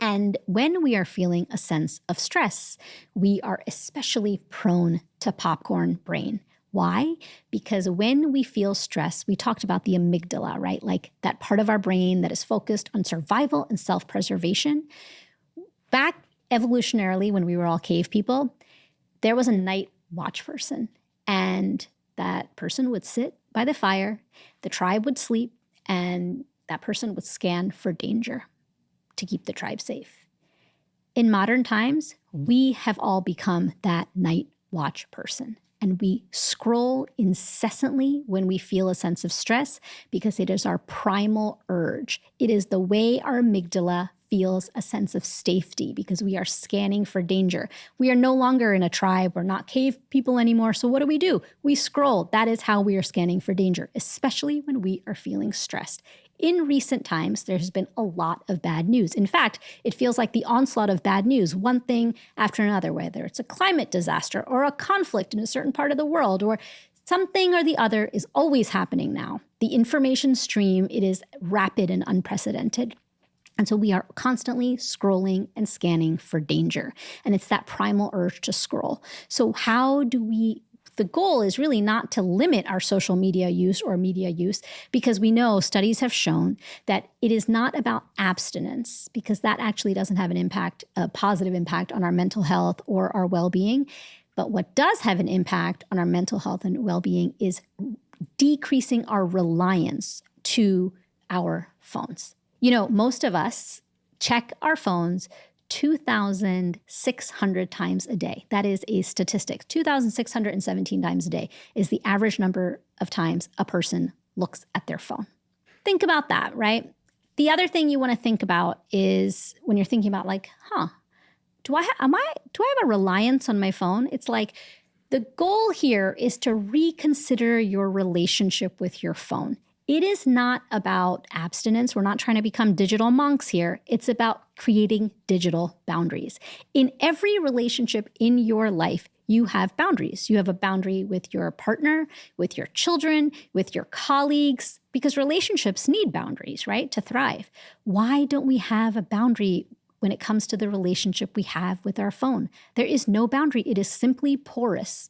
And when we are feeling a sense of stress, we are especially prone to popcorn brain. Why? Because when we feel stress, we talked about the amygdala, right? Like that part of our brain that is focused on survival and self-preservation. Back evolutionarily, when we were all cave people, there was a night watch person. And that person would sit by the fire, the tribe would sleep, and that person would scan for danger to keep the tribe safe. In modern times, we have all become that night watch person. And we scroll incessantly when we feel a sense of stress because it is our primal urge. It is the way our amygdala feels a sense of safety because we are scanning for danger. We are no longer in a tribe. We're not cave people anymore. So what do? We scroll. That is how we are scanning for danger, especially when we are feeling stressed. In recent times, there has been a lot of bad news. In fact, it feels like the onslaught of bad news, one thing after another, whether it's a climate disaster or a conflict in a certain part of the world or something or the other is always happening now. The information stream, it is rapid and unprecedented. And so we are constantly scrolling and scanning for danger. And it's that primal urge to scroll. So the goal is really not to limit our social media use or media use, because we know studies have shown that it is not about abstinence, because that actually doesn't have a positive impact on our mental health or our well-being. But what does have an impact on our mental health and well-being is decreasing our reliance to our phones. You know, most of us check our phones 2,600 times a day. That is a statistic. 2,617 times a day is the average number of times a person looks at their phone. Think about that, right? The other thing you want to think about is when you're thinking about like, do I have a reliance on my phone? It's like the goal here is to reconsider your relationship with your phone. It is not about abstinence. We're not trying to become digital monks here. It's about creating digital boundaries. In every relationship in your life, you have boundaries. You have a boundary with your partner, with your children, with your colleagues, because relationships need boundaries, right, to thrive. Why don't we have a boundary when it comes to the relationship we have with our phone? There is no boundary. It is simply porous.